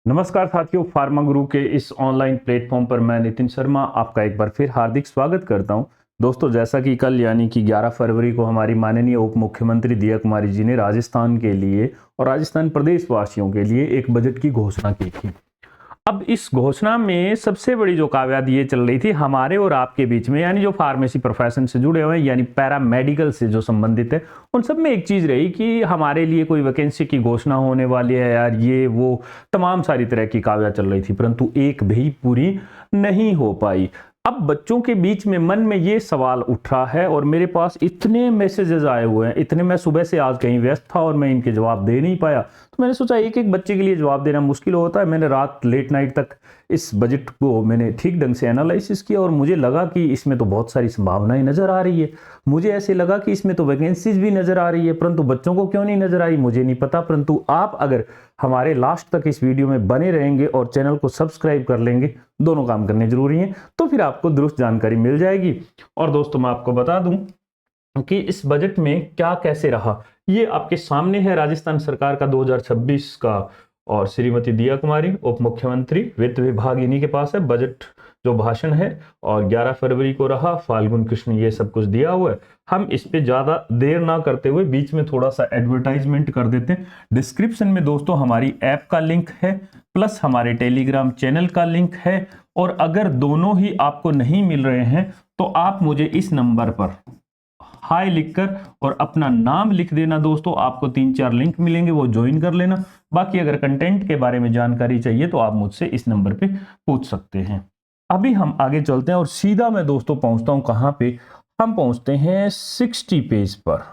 नमस्कार साथियों, फार्मा गुरु के इस ऑनलाइन प्लेटफॉर्म पर मैं नितिन शर्मा आपका एक बार फिर हार्दिक स्वागत करता हूं। दोस्तों, जैसा कि कल यानी कि 11 फरवरी को हमारी माननीय उप मुख्यमंत्री दिया कुमारी जी ने राजस्थान के लिए और राजस्थान प्रदेश वासियों के लिए एक बजट की घोषणा की थी। अब इस घोषणा में सबसे बड़ी जो कावियात ये चल रही थी हमारे और आपके बीच में, यानी जो फार्मेसी प्रोफेशन से जुड़े हुए हैं यानी पैरामेडिकल से जो संबंधित है, उन सब में एक चीज रही कि हमारे लिए कोई वैकेंसी की घोषणा होने वाली है यार, ये वो तमाम सारी तरह की कावियात चल रही थी, परंतु एक भी पूरी नहीं हो पाई। अब बच्चों के बीच में मन में ये सवाल उठ रहा है और मेरे पास इतने मैसेजेस आए हुए हैं, इतने, मैं सुबह से आज कहीं व्यस्त था और मैं इनके जवाब दे नहीं पाया, तो मैंने सोचा एक एक बच्चे के लिए जवाब देना मुश्किल होता है। मैंने रात लेट नाइट तक इस बजट को मैंने ठीक ढंग से एनालिसिस किया और मुझे लगा कि इसमें तो बहुत सारी संभावनाएं नजर आ रही है। मुझे ऐसे लगा कि इसमें तो वैकेंसीज भी नजर आ रही है, परंतु बच्चों को क्यों नहीं नजर आई मुझे नहीं पता। परंतु आप अगर हमारे लास्ट तक इस वीडियो में बने रहेंगे और चैनल को सब्सक्राइब कर लेंगे, दोनों काम करने जरूरी हैं, तो फिर आपको दुरुस्त जानकारी मिल जाएगी। और दोस्तों, मैं आपको बता दूं कि इस बजट में क्या कैसे रहा, ये आपके सामने है राजस्थान सरकार का 2026 का, और श्रीमती दिया कुमारी उप मुख्यमंत्री वित्त विभाग इन्हीं के पास है बजट जो भाषण है, और 11 फरवरी को रहा, फाल्गुन कृष्ण ये सब कुछ दिया हुआ है। हम इस पे ज्यादा देर ना करते हुए बीच में थोड़ा सा एडवर्टाइजमेंट कर देते हैं। डिस्क्रिप्शन में दोस्तों हमारी ऐप का लिंक है, प्लस हमारे टेलीग्राम चैनल का लिंक है, और अगर दोनों ही आपको नहीं मिल रहे हैं तो आप मुझे इस नंबर पर हाय लिखकर और अपना नाम लिख देना। दोस्तों, आपको 3-4 लिंक मिलेंगे, वो ज्वाइन कर लेना। बाकी अगर कंटेंट के बारे में जानकारी चाहिए तो आप मुझसे इस नंबर पे पूछ सकते हैं। अभी हम आगे चलते हैं और सीधा मैं दोस्तों पहुंचता हूं कहां पे, हम पहुंचते हैं 60 पेज पर।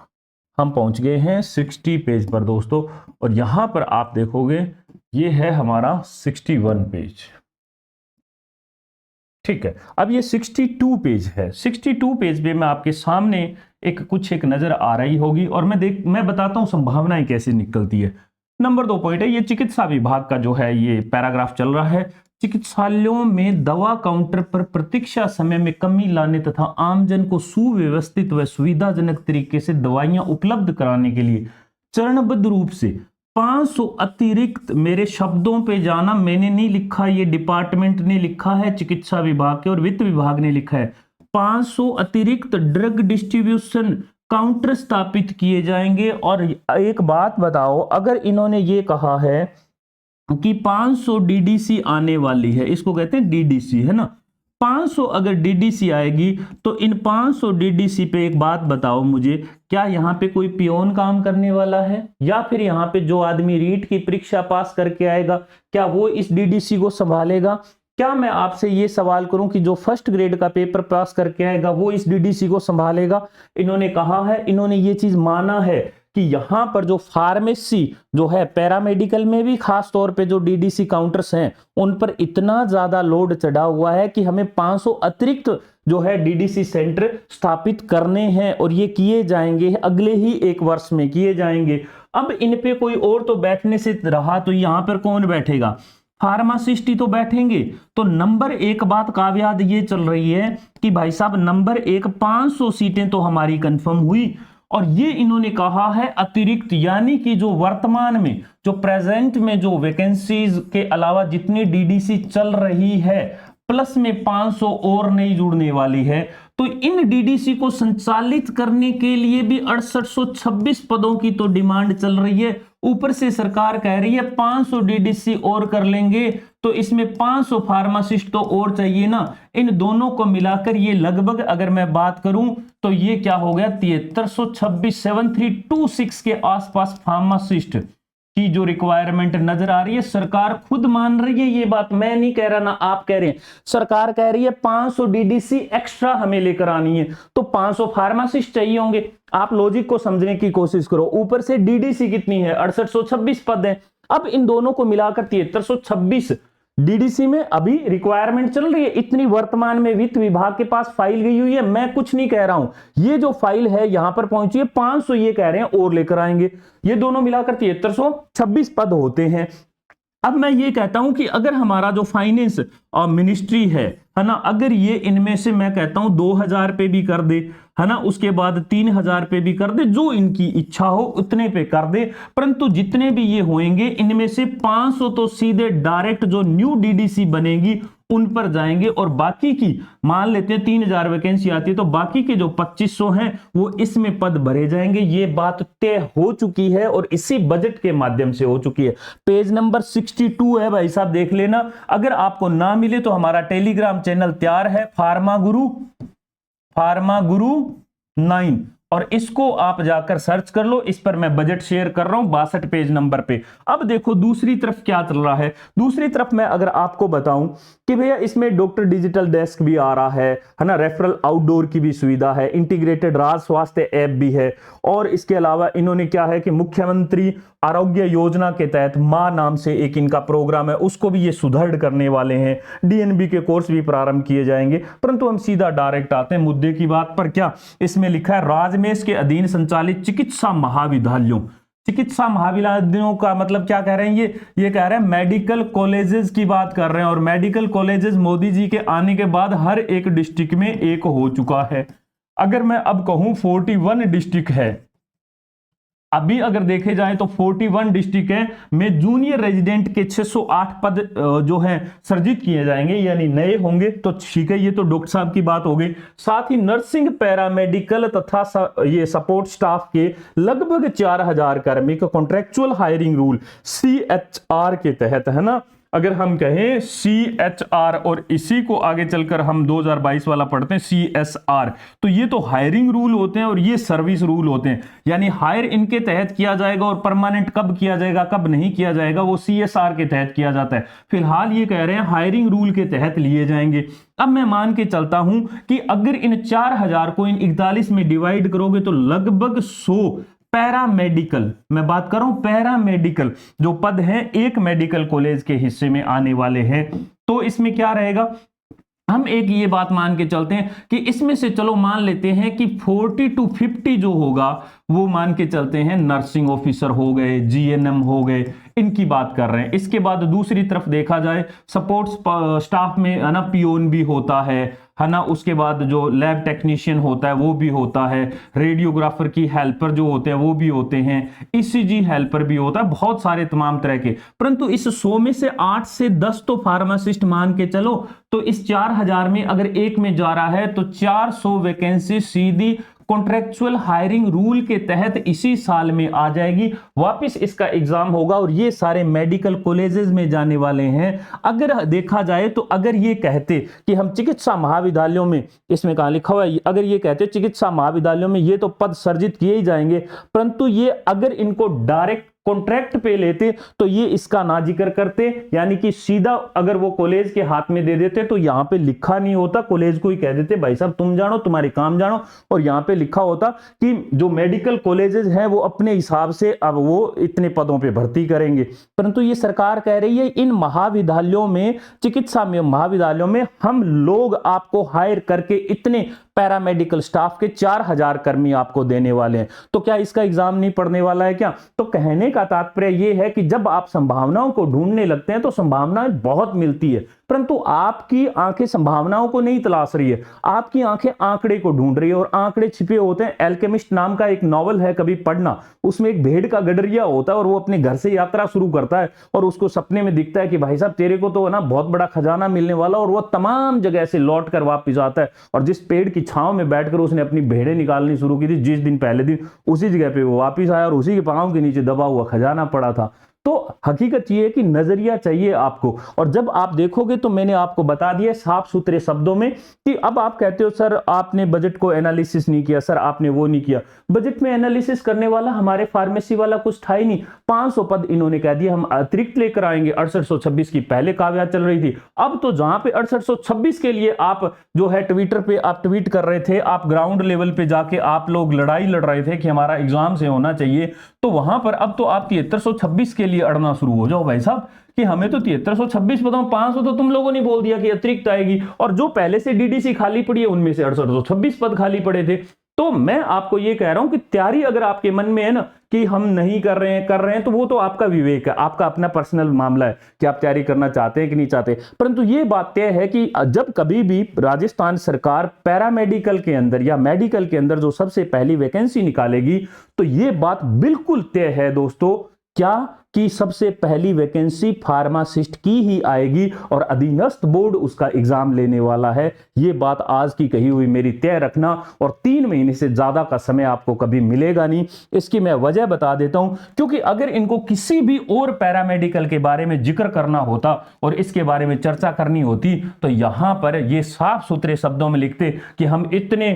हम पहुंच गए हैं 60 पेज पर दोस्तों, और यहां पर आप देखोगे ये है हमारा 61 पेज। ठीक है, अब ये 62 पेज है। 62 पेज पे मैं आपके सामने एक नजर आ रही होगी, और मैं बताता हूं संभावनाएं कैसे निकलती है। नंबर 2 पॉइंट है, ये चिकित्सा विभाग का जो है ये पैराग्राफ चल रहा है। चिकित्सालयों में दवा काउंटर पर प्रतीक्षा समय में कमी लाने तथा आमजन को सुव्यवस्थित व सुविधाजनक तरीके से दवाइयां उपलब्ध कराने के लिए चरणबद्ध रूप से 500 अतिरिक्त, मेरे शब्दों पे जाना, मैंने नहीं लिखा, ये डिपार्टमेंट ने लिखा है, चिकित्सा विभाग के और वित्त विभाग ने लिखा है, 500 अतिरिक्त ड्रग डिस्ट्रीब्यूशन काउंटर स्थापित किए जाएंगे। और एक बात बताओ, अगर इन्होंने ये कहा है कि 500 डीडीसी आने वाली है, इसको कहते हैं डीडीसी, है ना, 500 अगर डीडीसी आएगी तो इन 500 डीडीसी पे एक बात बताओ मुझे, क्या यहाँ पे कोई पियोन काम करने वाला है, या फिर यहाँ पे जो आदमी रीट की परीक्षा पास करके आएगा क्या वो इस डीडीसी को संभालेगा? क्या मैं आपसे ये सवाल करूं कि जो फर्स्ट ग्रेड का पेपर पास करके आएगा वो इस डीडीसी को संभालेगा? इन्होंने कहा है, इन्होंने ये चीज माना है कि यहां पर जो फार्मेसी जो है, पैरामेडिकल में भी खास तौर पे जो डीडीसी काउंटर्स हैं उन पर इतना ज्यादा लोड चढ़ा हुआ है कि हमें 500 अतिरिक्त जो है डीडीसी सेंटर स्थापित करने हैं, और ये किए जाएंगे अगले ही 1 वर्ष में किए जाएंगे। अब इन पे कोई और तो बैठने से रहा तो यहां पर कौन बैठेगा? फार्मासिस्ट ही तो बैठेंगे। तो नंबर 1 बात काव्याद ये चल रही है कि भाई साहब, नंबर 1 500 सीटें तो हमारी कंफर्म हुई, और ये इन्होंने कहा है अतिरिक्त, यानी कि जो वर्तमान में जो प्रेजेंट में जो वैकेंसीज के अलावा जितनी डीडीसी चल रही है, प्लस में 500 और नई जुड़ने वाली है, तो इन डीडीसी को संचालित करने के लिए भी 6826 पदों की तो डिमांड चल रही है। ऊपर से सरकार कह रही है 500 डीडीसी और कर लेंगे, तो इसमें 500 फार्मासिस्ट तो और चाहिए ना। इन दोनों को मिलाकर ये लगभग, अगर मैं बात करूं तो ये क्या हो गया, 7326 7326 के आसपास फार्मासिस्ट की जो रिक्वायरमेंट नजर आ रही है। सरकार खुद मान रही है, ये बात मैं नहीं कह रहा ना आप कह रहे हैं, सरकार कह रही है 500 डीडीसी एक्स्ट्रा हमें लेकर आनी है, तो 500 फार्मासिस्ट चाहिए होंगे। आप लॉजिक को समझने की कोशिश करो, ऊपर से डीडीसी कितनी है, 6826 पद है। अब इन दोनों को मिलाकर 7326 डीडीसी में अभी रिक्वायरमेंट चल रही है, इतनी वर्तमान में वित्त विभाग के पास फाइल गई हुई है। मैं कुछ नहीं कह रहा हूं, ये जो फाइल है यहां पर पहुंची है, 500 ये कह रहे हैं और लेकर आएंगे, ये दोनों मिलाकर 7326 पद होते हैं। अब मैं ये कहता हूं कि अगर हमारा जो फाइनेंस मिनिस्ट्री है ना, अगर ये इनमें से मैं कहता हूं 2000 पे भी कर दे है ना, उसके बाद 3000 पे भी कर दे, जो इनकी इच्छा हो उतने पे कर दे। परंतु जितने भी ये होंगे इनमें से 500 तो सीधे डायरेक्ट जो न्यू डीडीसी बनेगी उन पर जाएंगे, और बाकी की मान लेते हैं 3000 वैकेंसी आती है तो बाकी के जो 2500 हैं वो इसमें पद भरे जाएंगे। ये बात तय हो चुकी है और इसी बजट के माध्यम से हो चुकी है। पेज नंबर 62 है भाई साहब, देख लेना। अगर आपको ना मिले तो हमारा टेलीग्राम चैनल तैयार है, फार्मा गुरु 9, और इसको आप जाकर सर्च कर लो। इस पर मैं बजट शेयर कर रहा हूं 62 पेज नंबर पे। अब देखो दूसरी तरफ क्या चल रहा है। दूसरी तरफ मैं अगर आपको बताऊं कि भैया इसमें डॉक्टर डिजिटल डेस्क भी आ रहा है ना, रेफरल आउटडोर की भी सुविधा है, इंटीग्रेटेड राज स्वास्थ्य ऐप भी है, और इसके अलावा इन्होंने क्या है कि मुख्यमंत्री आरोग्य योजना के तहत मां नाम से एक इनका प्रोग्राम है, उसको भी ये सुदृढ़ करने वाले हैं। डीएनबी के कोर्स भी प्रारंभ किए जाएंगे। परंतु हम सीधा डायरेक्ट आते हैं मुद्दे की बात पर। क्या इसमें लिखा है, राजमेश के अधीन संचालित चिकित्सा महाविद्यालयों। चिकित्सा महाविद्यालयों का मतलब क्या कह रहे हैं, ये कह रहे हैं मेडिकल कॉलेजेस की बात कर रहे हैं, और मेडिकल कॉलेजेस मोदी जी के आने के बाद हर एक डिस्ट्रिक्ट में एक हो चुका है। अगर मैं अब कहूं 41 डिस्ट्रिक्ट है, अभी अगर देखे जाए तो 41 डिस्ट्रिक्ट है में जूनियर रेजिडेंट के 608 पद जो है सृजित किए जाएंगे, यानी नए होंगे। तो ठीक है, ये तो डॉक्टर साहब की बात हो गई। साथ ही नर्सिंग, पैरामेडिकल तथा ये सपोर्ट स्टाफ के लगभग 4000 कर्मी को कॉन्ट्रेक्चुअल हायरिंग रूल CHR के तहत, है ना, अगर हम कहें CHR और इसी को आगे चलकर हम 2022 वाला पढ़ते हैं CSR, तो ये तो हायरिंग रूल होते हैं और ये सर्विस रूल होते हैं। यानी हायर इनके तहत किया जाएगा और परमानेंट कब किया जाएगा कब नहीं किया जाएगा वो CSR के तहत किया जाता है। फिलहाल ये कह रहे हैं हायरिंग रूल के तहत लिए जाएंगे। अब मैं मान के चलता हूं कि अगर इन 4000 को इन 41 में डिवाइड करोगे तो लगभग 100 पैरामेडिकल, मैं बात कर रहा हूं पैरामेडिकल जो पद हैं एक मेडिकल कॉलेज के हिस्से में आने वाले हैं। तो इसमें क्या रहेगा, हम एक ये बात मान के चलते हैं कि इसमें से चलो मान लेते हैं कि 40 to 50 जो होगा वो मान के चलते हैं नर्सिंग ऑफिसर हो गए, GNM हो गए, इनकी बात कर रहे हैं। इसके बाद दूसरी तरफ देखा जाए सपोर्ट स्टाफ में, है ना, पियोन भी होता है ना, उसके बाद जो लैब टेक्नीशियन होता है वो भी होता है, रेडियोग्राफर की हेल्पर जो होते हैं वो भी होते हैं, ECG हेल्पर भी होता है, बहुत सारे तमाम तरह के। परंतु इस 100 में से 8 से 10 तो फार्मासिस्ट मान के चलो, तो इस 4000 में अगर एक में जा रहा है तो 400 वैकेंसी सीधी कॉन्ट्रेक्चुअल हायरिंग रूल के तहत इसी साल में आ जाएगी। वापस इसका एग्जाम होगा और ये सारे मेडिकल कॉलेजेस में जाने वाले हैं। अगर देखा जाए तो अगर ये कहते कि हम चिकित्सा महाविद्यालयों में, इसमें कहां लिखा हुआ है, अगर ये कहते चिकित्सा महाविद्यालयों में ये तो पद सर्जित किए ही जाएंगे, परंतु ये अगर इनको डायरेक्ट कॉन्ट्रैक्ट पे लेते तो ये इसका ना जिक्र करते, यानी कि सीधा अगर वो कॉलेज के हाथ में दे देते तो यहां पे लिखा नहीं होता, कॉलेज को ही कह देते भाई साहब तुम जानो, तुम्हारे काम जानो, और यहां पे लिखा होता कि जो मेडिकल कॉलेजेस हैं वो अपने हिसाब से अब वो इतने पदों पे भर्ती करेंगे। परंतु ये सरकार कह रही है इन महाविद्यालयों में, चिकित्सा में महाविद्यालयों में हम लोग आपको हायर करके इतने पैरामेडिकल स्टाफ के 4000 कर्मी आपको देने वाले हैं। तो क्या इसका एग्जाम नहीं पढ़ने वाला है क्या? तो कहने का तात्पर्य यह है कि जब आप संभावनाओं को ढूंढने लगते हैं तो संभावनाएं बहुत मिलती है, परंतु आपकी आंखें संभावनाओं को नहीं तलाश रही है, आपकी आंखें आंकड़े को ढूंढ रही है, और आंकड़े छिपे होते हैं। एल्केमिस्ट नाम का एक नॉवल है, कभी पढ़ना, उसमें एक भेड़ का गडरिया होता है और वो अपने घर से यात्रा शुरू करता है और उसको सपने में दिखता है कि भाई साहब तेरे को तो ना बहुत बड़ा खजाना मिलने वाला, और वो तमाम जगह से लौट कर वापिस आता है और जिस पेड़ की छांव में बैठकर उसने अपनी भेड़ें निकालनी शुरू की थी जिस दिन पहले दिन, उसी जगह पे वो वापिस आया और उसी के पांव के नीचे दबा हुआ खजाना पड़ा था। तो हकीकत ये है कि नजरिया चाहिए आपको, और जब आप देखोगे तो मैंने आपको बता दिया साफ सुथरे शब्दों में कि अब आप कहते हो सर आपने बजट को एनालिसिस नहीं किया, सर आपने वो नहीं किया। बजट में एनालिसिस करने वाला हमारे फार्मेसी वाला कुछ था ही नहीं। 500 पद इन्होंने कह दिया हम अतिरिक्त लेकर आएंगे। 6826 की पहले काव्या चल रही थी, अब तो जहां पे 6826 के लिए आप जो है ट्विटर पे आप ट्वीट कर रहे थे, आप ग्राउंड लेवल पे जाके आप लोग लड़ाई लड़ रहे थे कि हमारा एग्जाम से होना चाहिए, तो वहां पर अब तो आप 7326 के लिए अड़ना शुरू हो जाओ भाई साहब कि हमें तो 7326 बताओ, 500 तो तुम लोगों ने बोल दिया कि अतिरिक्त आएगी, और जो पहले से डीडीसी खाली पड़ी है उनमें से 6826 पद खाली पड़े थे। तो मैं आपको ये कह रहा हूं कि तैयारी अगर आपके मन में है ना कि हम नहीं कर रहे हैं तो वो तो आपका विवेक है, आपका अपना पर्सनल मामला है कि आप तैयारी करना चाहते हैं कि नहीं चाहते। परंतु ये बात तय है कि जब कभी भी राजस्थान सरकार पैरामेडिकल के अंदर या मेडिकल के अंदर जो सबसे पहली वैकेंसी निकालेगी, तो ये बात बिल्कुल तय है दोस्तों, क्या कि सबसे पहली वैकेंसी फार्मासिस्ट की ही आएगी और अधीनस्थ बोर्ड उसका एग्जाम लेने वाला है। ये बात आज की कही हुई मेरी तय रखना, और 3 महीने से ज्यादा का समय आपको कभी मिलेगा नहीं। इसकी मैं वजह बता देता हूं, क्योंकि अगर इनको किसी भी और पैरामेडिकल के बारे में जिक्र करना होता और इसके बारे में चर्चा करनी होती, तो यहां पर ये साफ सुथरे शब्दों में लिखते कि हम इतने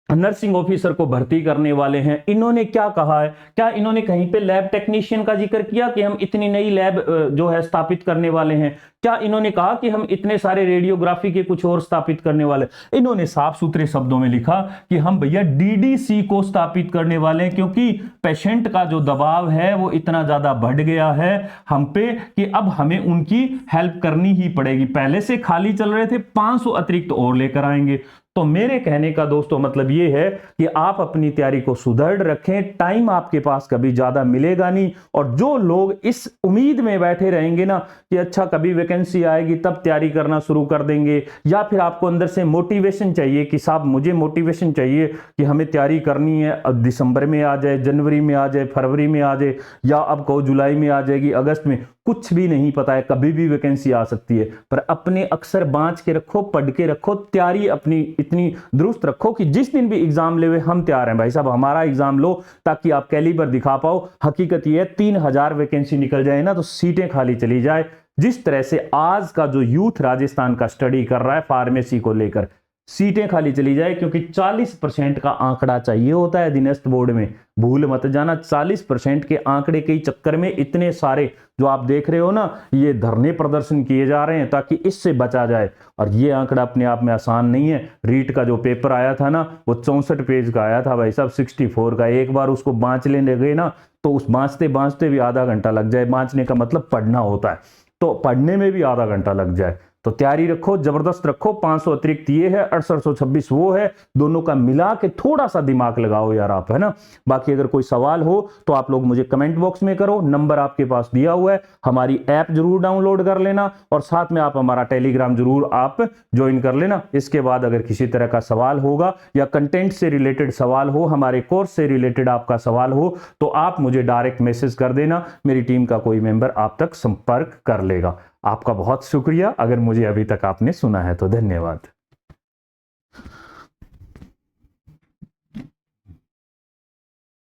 नर्सिंग ऑफिसर को भर्ती करने वाले हैं। इन्होंने क्या कहा है? क्या इन्होंने कहीं पे लैब टेक्नीशियन का जिक्र किया कि हम इतनी नई लैब जो है स्थापित करने वाले हैं? क्या इन्होंने कहा कि हम इतने सारे रेडियोग्राफी के कुछ और स्थापित करने वाले? इन्होंने साफ सुथरे शब्दों में लिखा कि हम भैया डीडीसी को स्थापित करने वाले हैं, क्योंकि पेशेंट का जो दबाव है वो इतना ज्यादा बढ़ गया है हम पे कि अब हमें उनकी हेल्प करनी ही पड़ेगी। पहले से खाली चल रहे थे, 500 अतिरिक्त और लेकर आएंगे। तो मेरे कहने का दोस्तों मतलब ये है कि आप अपनी तैयारी को सुदृढ़ रखें, टाइम आपके पास कभी ज्यादा मिलेगा नहीं। और जो लोग इस उम्मीद में बैठे रहेंगे ना कि अच्छा कभी वैकेंसी आएगी तब तैयारी करना शुरू कर देंगे, या फिर आपको अंदर से मोटिवेशन चाहिए कि साहब मुझे मोटिवेशन चाहिए कि हमें तैयारी करनी है, अब दिसंबर में आ जाए, जनवरी में आ जाए, फरवरी में आ जाए, या अब कहो जुलाई में आ जाएगी, अगस्त में, कुछ भी नहीं पता है, कभी भी वैकेंसी आ सकती है। पर अपने अक्सर बांच के रखो, पढ़ के रखो, तैयारी अपनी इतनी दुरुस्त रखो कि जिस दिन भी एग्जाम ले हम तैयार हैं भाई साहब, हमारा एग्जाम लो, ताकि आप कैलिबर दिखा पाओ। हकीकत ये है 3000 वैकेंसी निकल जाए ना तो सीटें खाली चली जाए। जिस तरह से आज का जो यूथ राजस्थान का स्टडी कर रहा है फार्मेसी को लेकर, सीटें खाली चली जाए, क्योंकि 40% का आंकड़ा चाहिए होता है अधीनस्थ बोर्ड में। भूल मत जाना, 40% के आंकड़े के चक्कर में इतने सारे जो आप देख रहे हो ना, ये धरने प्रदर्शन किए जा रहे हैं ताकि इससे बचा जाए। और ये आंकड़ा अपने आप में आसान नहीं है। रीट का जो पेपर आया था ना, वो 64 पेज का आया था भाई साहब, 64 का। एक बार उसको बांच लेने गए ना तो उस बांचते बांचते भी आधा घंटा लग जाए। बांचने का मतलब पढ़ना होता है, तो पढ़ने में भी आधा घंटा लग जाए। तो तैयारी रखो, जबरदस्त रखो। 500 अतिरिक्त ये है, 6826 वो है, दोनों का मिला के थोड़ा सा दिमाग लगाओ यार आप, है ना। बाकी अगर कोई सवाल हो तो आप लोग मुझे कमेंट बॉक्स में करो, नंबर आपके पास दिया हुआ है। हमारी ऐप जरूर डाउनलोड कर लेना, और साथ में आप हमारा टेलीग्राम जरूर आप ज्वाइन कर लेना। इसके बाद अगर किसी तरह का सवाल होगा या कंटेंट से रिलेटेड सवाल हो, हमारे कोर्स से रिलेटेड आपका सवाल हो, तो आप मुझे डायरेक्ट मैसेज कर देना, मेरी टीम का कोई मेंबर आप तक संपर्क कर लेगा। आपका बहुत शुक्रिया अगर मुझे अभी तक आपने सुना है तो। धन्यवाद।